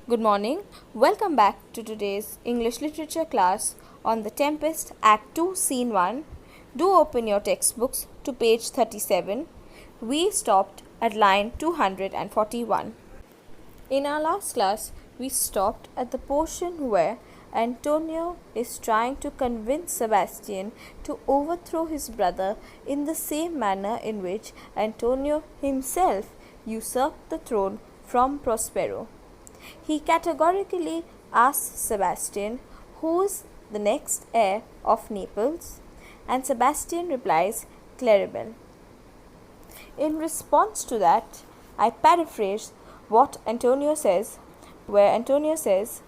Good morning. Welcome back to today's English literature class on The Tempest, Act 2, Scene 1. Do open your textbooks to page 37. We stopped at line 241. In our last class, we stopped at the portion where Antonio is trying to convince Sebastian to overthrow his brother in the same manner in which Antonio himself usurped the throne from Prospero. He categorically asks Sebastian who's the next heir of Naples, and Sebastian replies, Claribel. In response to that, I paraphrase what Antonio says, where Antonio says,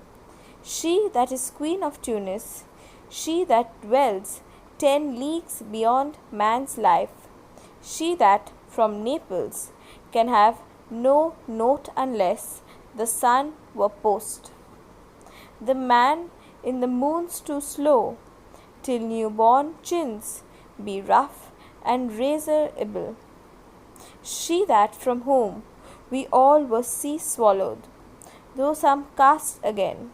She that is queen of Tunis, she that dwells 10 leagues beyond man's life, she that from Naples can have no note unless the sun were post. The man in the moon's too slow, till newborn chins be rough and razorable. She that from whom we all were sea swallowed, though some cast again,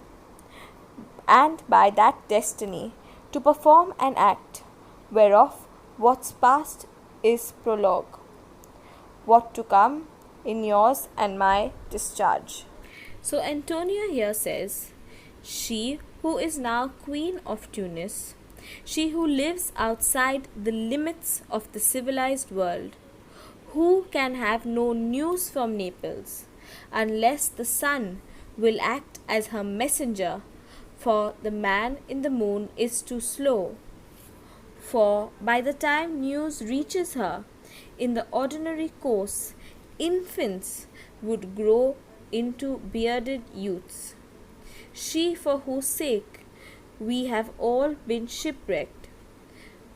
and by that destiny to perform an act, whereof what's past is prologue, what to come in yours and my discharge. So Antonio here says, she who is now queen of Tunis, she who lives outside the limits of the civilized world, who can have no news from Naples unless the sun will act as her messenger, for the man in the moon is too slow. For by the time news reaches her, in the ordinary course, infants would grow into bearded youths. She for whose sake we have all been shipwrecked,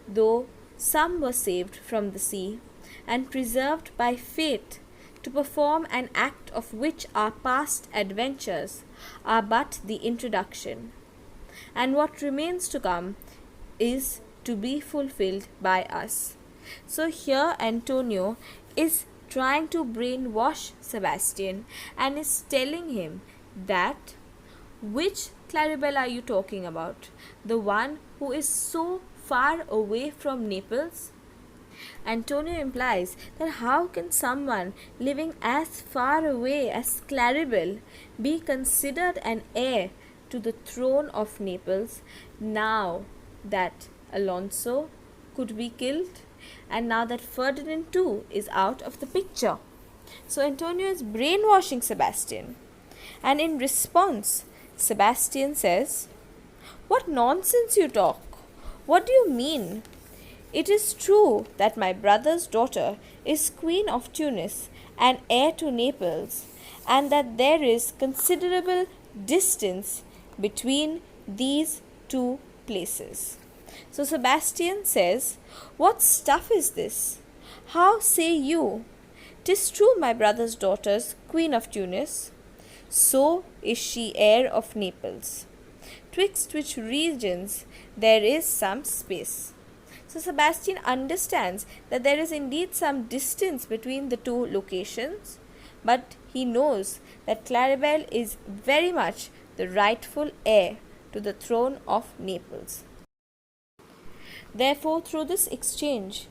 though some were saved from the sea and preserved by fate to perform an act of which our past adventures are but the introduction, and what remains to come is to be fulfilled by us. So here Antonio is trying to brainwash Sebastian and is telling him that which Claribel are you talking about? The one who is so far away from Naples? Antonio implies that how can someone living as far away as Claribel be considered an heir to the throne of Naples now that Alonso could be killed and now that Ferdinand too is out of the picture? So Antonio is brainwashing Sebastian, and in response Sebastian says, What nonsense you talk! What do you mean? It is true that my brother's daughter is queen of Tunis and heir to Naples, and that there is considerable distance between these two places. So Sebastian says, What stuff is this? How say you? 'Tis true my brother's daughter's queen of Tunis, so is she heir of Naples, twixt which regions there is some space. So Sebastian understands that there is indeed some distance between the two locations, but he knows that Claribel is very much the rightful heir to the throne of Naples. Therefore, through this exchange,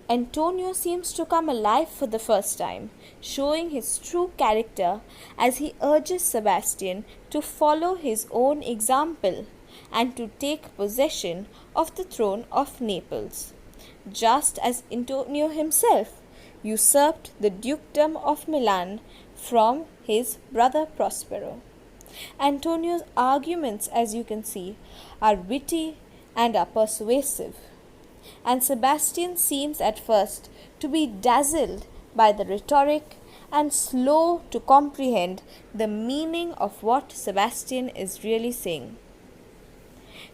Antonio seems to come alive for the first time, showing his true character as he urges Sebastian to follow his own example and to take possession of the throne of Naples, just as Antonio himself usurped the dukedom of Milan from his brother Prospero. Antonio's arguments, as you can see, are witty and are persuasive, and Sebastian seems at first to be dazzled by the rhetoric and slow to comprehend the meaning of what Sebastian is really saying.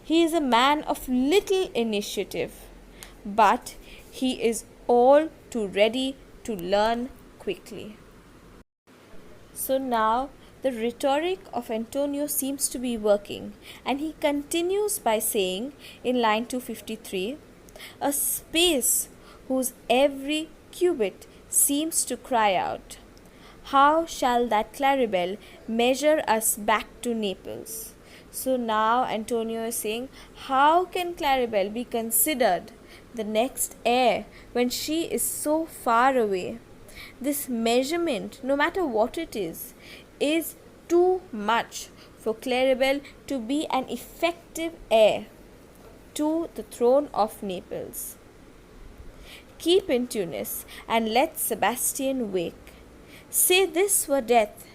He is a man of little initiative, but he is all too ready to learn quickly. So now the rhetoric of Antonio seems to be working, and he continues by saying in line 253, a space whose every cubit seems to cry out, how shall that Claribel measure us back to Naples? So now Antonio is saying, how can Claribel be considered the next heir when she is so far away? This measurement, no matter what it is too much for Claribel to be an effective heir to the throne of Naples. Keep in Tunis and let Sebastian wake. Say this were death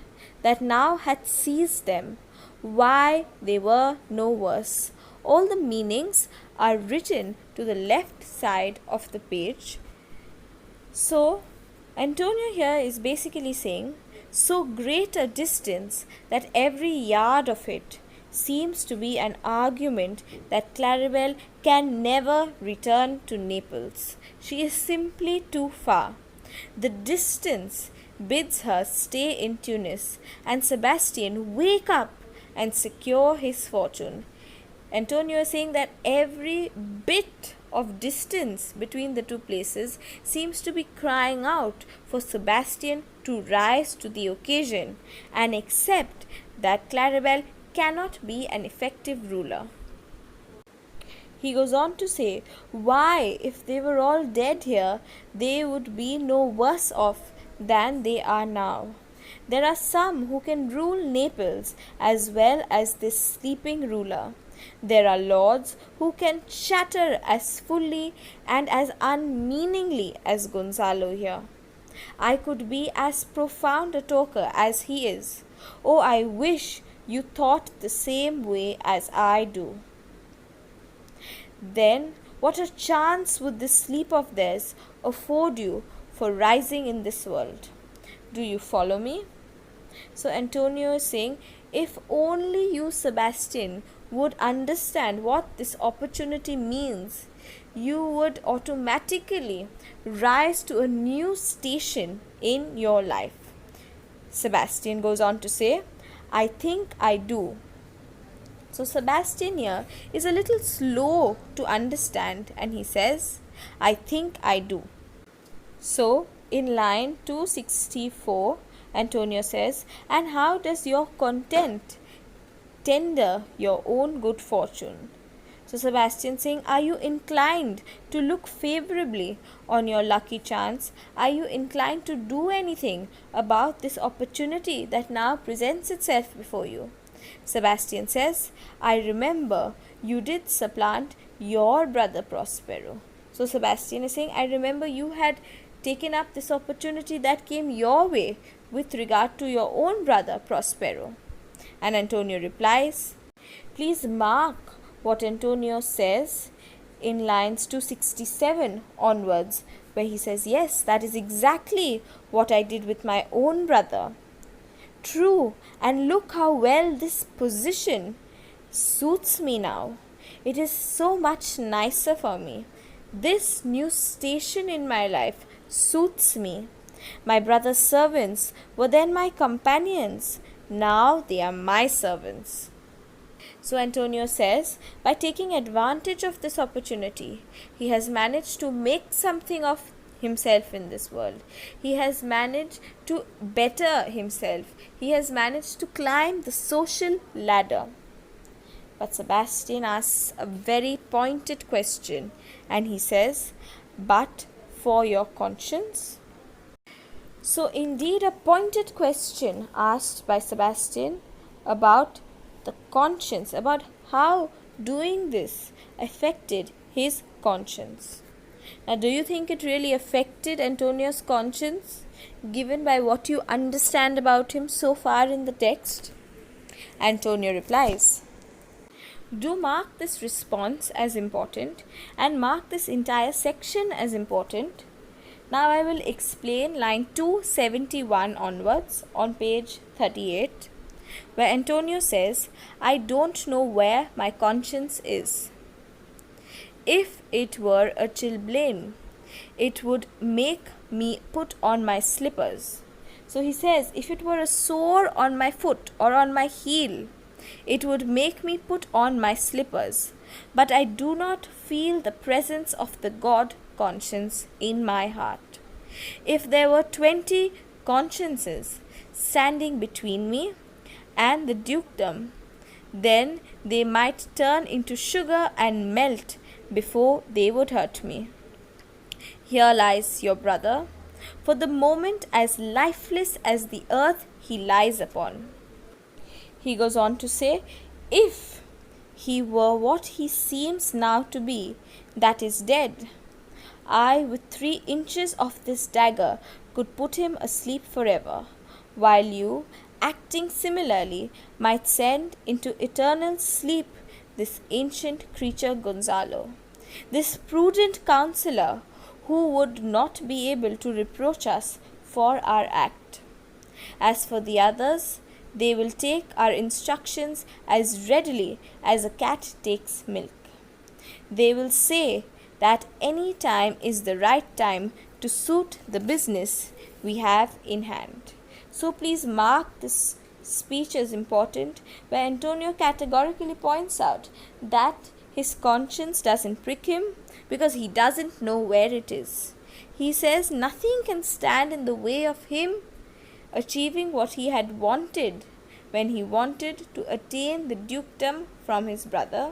that now hath seized them, why they were no worse. All the meanings are written to the left side of the page. So Antonio here is basically saying, so great a distance that every yard of it seems to be an argument that Claribel can never return to Naples. She is simply too far. The distance bids her stay in Tunis, and Sebastian wake up and secure his fortune. Antonio is saying that every bit of distance between the two places seems to be crying out for Sebastian to rise to the occasion and accept that Claribel cannot be an effective ruler. He goes on to say, why, if they were all dead here, they would be no worse off than they are now. There are some who can rule Naples as well as this sleeping ruler. There are lords who can chatter as fully and as unmeaningly as Gonzalo here. I could be as profound a talker as he is. Oh, I wish you thought the same way as I do. Then what a chance would this sleep of theirs afford you for rising in this world. Do you follow me? So Antonio is saying, if only you, Sebastian, would understand what this opportunity means, you would automatically rise to a new station in your life. Sebastian goes on to say, I think I do. So Sebastian here is a little slow to understand, and he says, I think I do. So in line 264, Antonio says, and how does your content tender your own good fortune? So Sebastian saying, are you inclined to look favorably on your lucky chance? Are you inclined to do anything about this opportunity that now presents itself before you? Sebastian says, I remember you did supplant your brother Prospero. So Sebastian is saying, I remember you had taken up this opportunity that came your way with regard to your own brother Prospero. And Antonio replies, please mark what Antonio says in lines 267 onwards, where he says, yes, that is exactly what I did with my own brother. True, and look how well this position suits me now. It is so much nicer for me. This new station in my life suits me. My brother's servants were then my companions. Now they are my servants. So Antonio says, by taking advantage of this opportunity, he has managed to make something of himself in this world. He has managed to better himself. He has managed to climb the social ladder. But Sebastian asks a very pointed question, and he says, but for your conscience? So indeed a pointed question asked by Sebastian about the conscience, about how doing this affected his conscience. Now, do you think it really affected Antonio's conscience, given by what you understand about him so far in the text? Antonio replies, do mark this response as important and mark this entire section as important. Now I will explain line 271 onwards on page 38, where Antonio says, I don't know where my conscience is. If it were a chilblain, it would make me put on my slippers. So he says, if it were a sore on my foot or on my heel, it would make me put on my slippers. But I do not feel the presence of the God conscience in my heart. If there were 20 consciences, standing between me and the dukedom. Then they might turn into sugar and melt before they would hurt me. Here lies your brother, for the moment as lifeless as the earth he lies upon. He goes on to say, if he were what he seems now to be, that is dead, I with 3 inches of this dagger could put him asleep forever, while you, acting similarly, might send into eternal sleep this ancient creature Gonzalo, this prudent counselor, who would not be able to reproach us for our act. As for the others, they will take our instructions as readily as a cat takes milk. They will say that any time is the right time to suit the business we have in hand. So please mark this speech as important, where Antonio categorically points out that his conscience doesn't prick him because he doesn't know where it is. He says nothing can stand in the way of him achieving what he had wanted when he wanted to attain the dukedom from his brother.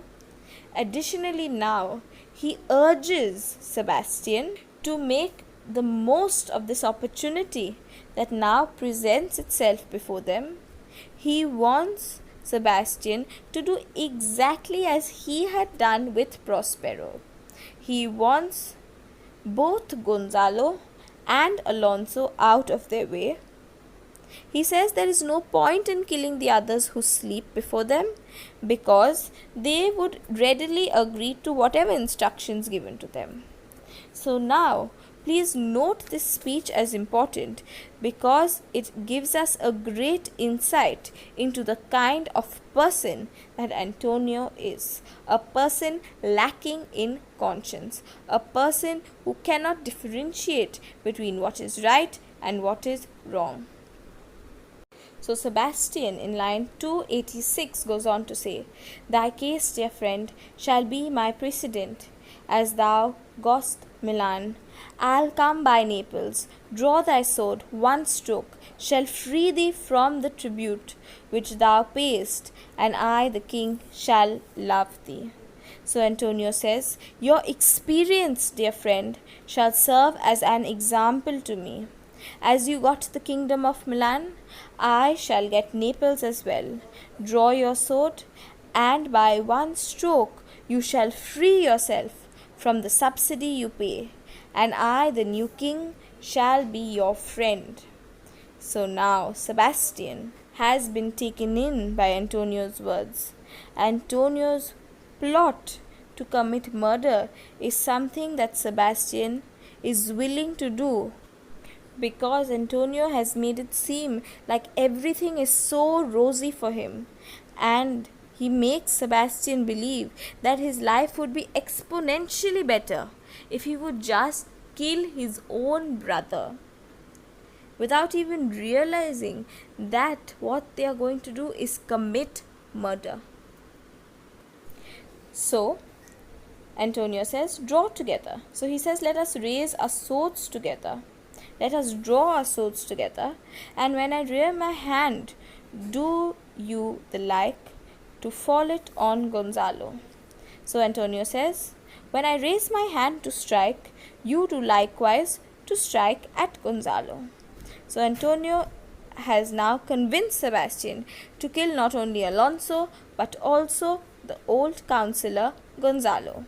Additionally, now he urges Sebastian to make the most of this opportunity that now presents itself before them. He wants Sebastian to do exactly as he had done with Prospero. He wants both Gonzalo and Alonso out of their way. He says there is no point in killing the others who sleep before them, because they would readily agree to whatever instructions given to them. So now, please note this speech as important, because it gives us a great insight into the kind of person that Antonio is. A person lacking in conscience. A person who cannot differentiate between what is right and what is wrong. So Sebastian in line 286 goes on to say, thy case, dear friend, shall be my precedent. As thou goest Milan, I'll come by Naples, draw thy sword, one stroke shall free thee from the tribute which thou payest, and I, the king, shall love thee. So Antonio says, your experience, dear friend, shall serve as an example to me. As you got the kingdom of Milan, I shall get Naples as well. Draw your sword, and by one stroke you shall free yourself from the subsidy you pay, and I, the new king, shall be your friend. So now Sebastian has been taken in by Antonio's words. Antonio's plot to commit murder is something that Sebastian is willing to do, because Antonio has made it seem like everything is so rosy for him, and he makes Sebastian believe that his life would be exponentially better if he would just kill his own brother, without even realizing that what they are going to do is commit murder. So Antonio says, draw together. So he says, let us raise our swords together. Let us draw our swords together, and when I rear my hand, do you the like to fall it on Gonzalo. So Antonio says, when I raise my hand to strike, you do likewise to strike at Gonzalo. So Antonio has now convinced Sebastian to kill not only Alonso, but also the old counselor Gonzalo.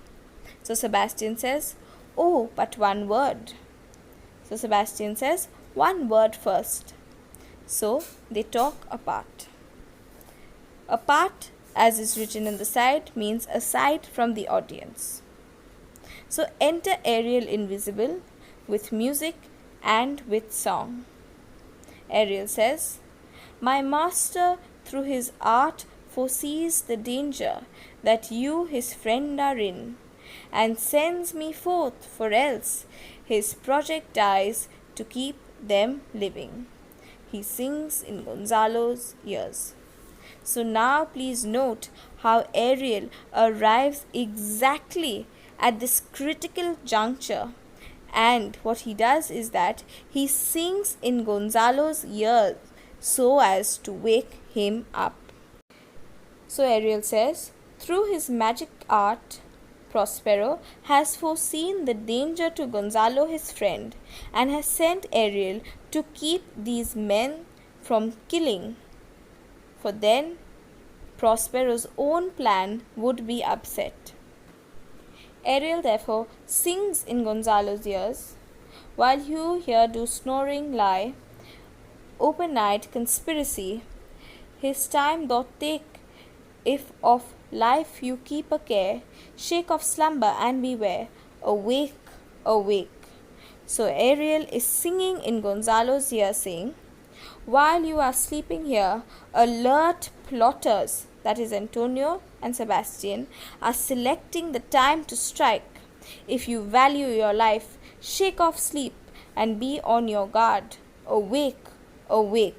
So Sebastian says, oh, but one word. So Sebastian says, one word first. So they talk apart. Apart, as is written in the side, means aside from the audience. So enter Ariel Invisible with music and with song. Ariel says, my master through his art foresees the danger that you his friend are in, and sends me forth, for else his project dies to keep them living. He sings in Gonzalo's ears. So now please note how Ariel arrives exactly at this critical juncture, and what he does is that he sings in Gonzalo's ears so as to wake him up. So Ariel says, through his magic art, Prospero has foreseen the danger to Gonzalo his friend and has sent Ariel to keep these men from killing, for then Prospero's own plan would be upset. Ariel therefore sings in Gonzalo's ears, while you here do snoring lie, open night conspiracy, his time doth take, if of life you keep a care, shake off slumber and beware, awake, awake. So Ariel is singing in Gonzalo's ear, saying, while you are sleeping here, alert plotters, that is Antonio and Sebastian, are selecting the time to strike. If you value your life, shake off sleep and be on your guard. Awake, awake.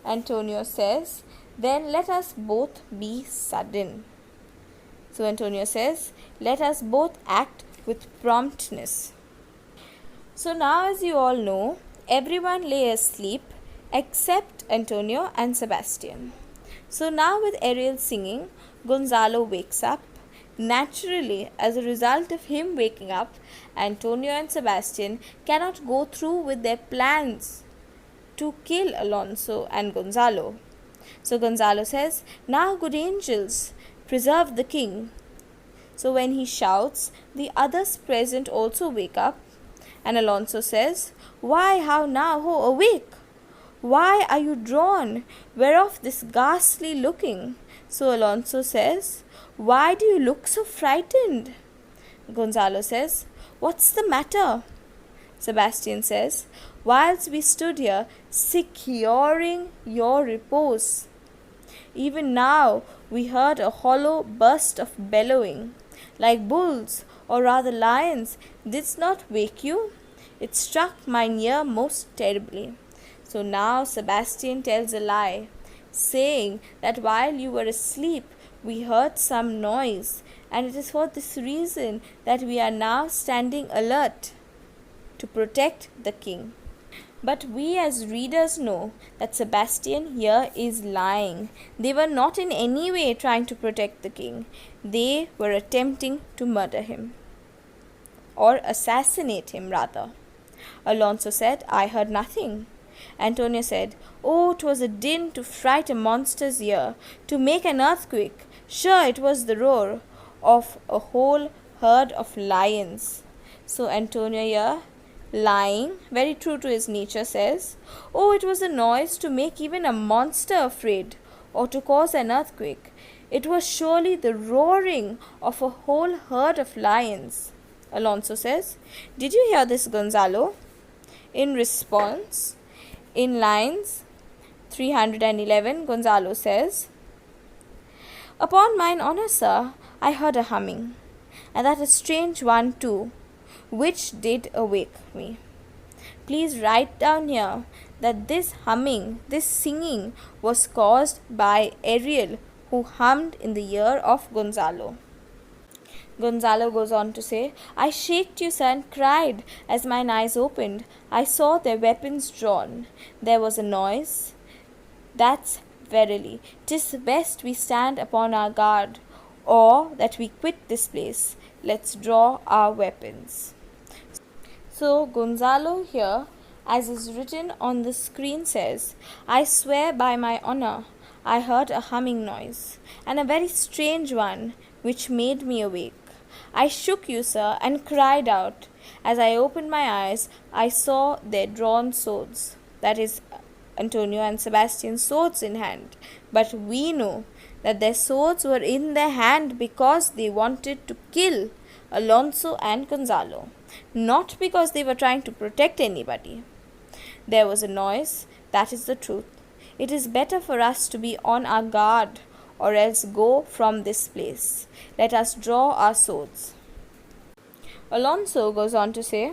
Antonio says, then let us both be sudden. So Antonio says, let us both act with promptness. So now, as you all know, everyone lay asleep except Antonio and Sebastian. So now with Ariel singing, Gonzalo wakes up. Naturally, as a result of him waking up, Antonio and Sebastian cannot go through with their plans to kill Alonso and Gonzalo. So Gonzalo says, now good angels, preserve the king. So when he shouts, the others present also wake up, and Alonso says, why, how now, ho, awake! Why are you drawn? Whereof this ghastly looking? So Alonso says, why do you look so frightened? Gonzalo says, what's the matter? Sebastian says, whilst we stood here securing your repose, even now we heard a hollow burst of bellowing, like bulls, or rather lions. Didst not wake you? It struck mine ear most terribly. So now Sebastian tells a lie, saying that while you were asleep, we heard some noise, and it is for this reason that we are now standing alert to protect the king. But we as readers know that Sebastian here is lying. They were not in any way trying to protect the king. They were attempting to murder him, or assassinate him rather. Alonso said, I heard nothing. Antonio said, oh, 'twas a din to fright a monster's ear, to make an earthquake. Sure, it was the roar of a whole herd of lions. So Antonio here, lying, very true to his nature, says, oh, it was a noise to make even a monster afraid, or to cause an earthquake. It was surely the roaring of a whole herd of lions. Alonso says, did you hear this, Gonzalo? In response, in lines 311, Gonzalo says, upon mine honour, sir, I heard a humming, and that a strange one too, which did awake me. Please write down here that this humming, this singing, was caused by Ariel, who hummed in the ear of Gonzalo. Gonzalo goes on to say, I shaked you, sir, and cried as mine eyes opened. I saw their weapons drawn. There was a noise. That's verily, 'tis best we stand upon our guard, or that we quit this place. Let's draw our weapons. So Gonzalo here, as is written on the screen, says, I swear by my honour, I heard a humming noise, and a very strange one, which made me awake. I shook you, sir, and cried out. As I opened my eyes, I saw their drawn swords, that is, Antonio and Sebastian's swords in hand. But we know that their swords were in their hand because they wanted to kill Alonso and Gonzalo, not because they were trying to protect anybody. There was a noise, that is the truth. It is better for us to be on our guard, or else go from this place. Let us draw our swords. Alonso goes on to say,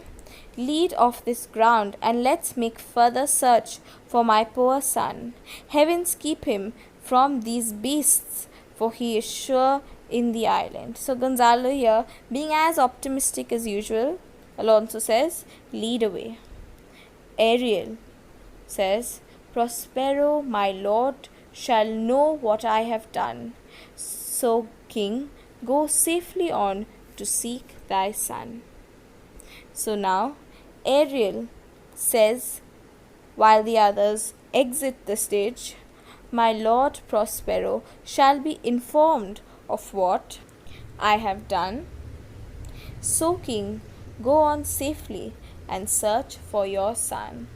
lead off this ground, and let's make further search for my poor son. Heavens keep him from these beasts, for he is sure in the island. So Gonzalo here, being as optimistic as usual, Alonso says, lead away. Ariel says, Prospero, my lord, shall know what I have done. So, king, go safely on to seek thy son. So now, Ariel says, while the others exit the stage, my lord Prospero shall be informed of what I have done. So, king, go on safely and search for your son.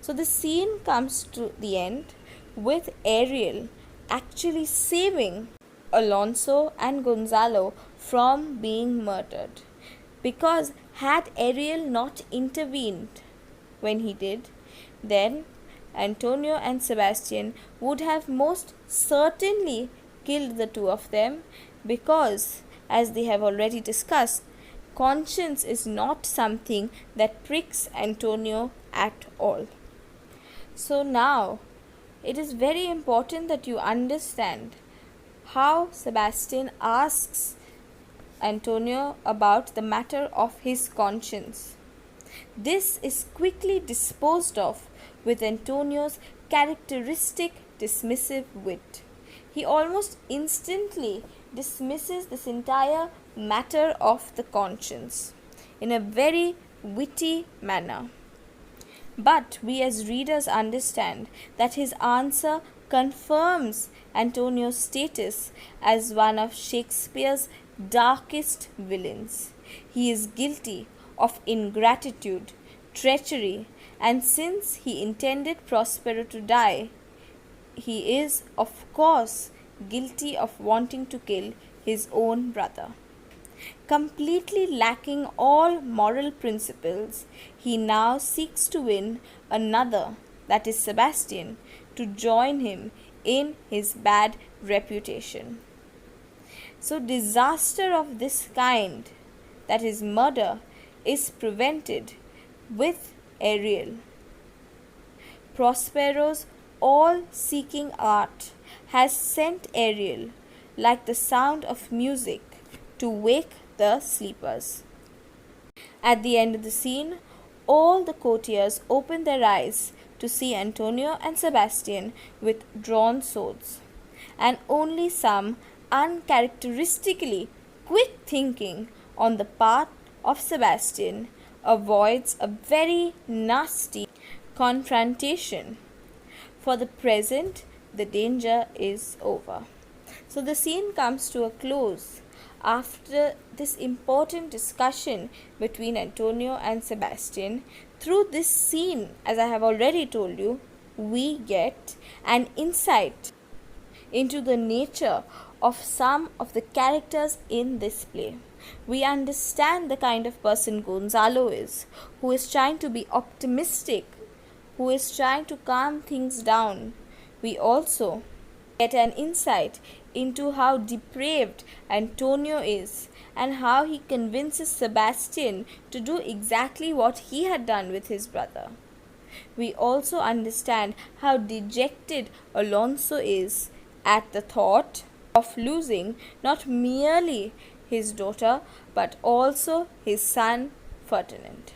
So the scene comes to the end with Ariel actually saving Alonso and Gonzalo from being murdered. Because had Ariel not intervened when he did, then Antonio and Sebastian would have most certainly killed the two of them, because, as they have already discussed, conscience is not something that pricks Antonio at all. So now, it is very important that you understand how Sebastian asks Antonio about the matter of his conscience. This is quickly disposed of with Antonio's characteristic dismissive wit. He almost instantly dismisses this entire matter of the conscience in a very witty manner. But we as readers understand that his answer confirms Antonio's status as one of Shakespeare's darkest villains. He is guilty of ingratitude, treachery, and since he intended Prospero to die, he is, of course, guilty of wanting to kill his own brother. Completely lacking all moral principles, he now seeks to win another, that is Sebastian, to join him in his bad reputation. So disaster of this kind, that is murder, is prevented with Ariel. Prospero's all-seeking art has sent Ariel, like the sound of music, to wake the sleepers. At the end of the scene, all the courtiers open their eyes to see Antonio and Sebastian with drawn swords, and only some uncharacteristically quick thinking on the part of Sebastian avoids a very nasty confrontation. For the present, the danger is over. So the scene comes to a close after this important discussion between Antonio and Sebastian. Through this scene, as I have already told you, we get an insight into the nature of some of the characters in this play. We understand the kind of person Gonzalo is, who is trying to be optimistic, who is trying to calm things down. We also get an insight into how depraved Antonio is and how he convinces Sebastian to do exactly what he had done with his brother. We also understand how dejected Alonso is at the thought of losing not merely his daughter but also his son Ferdinand.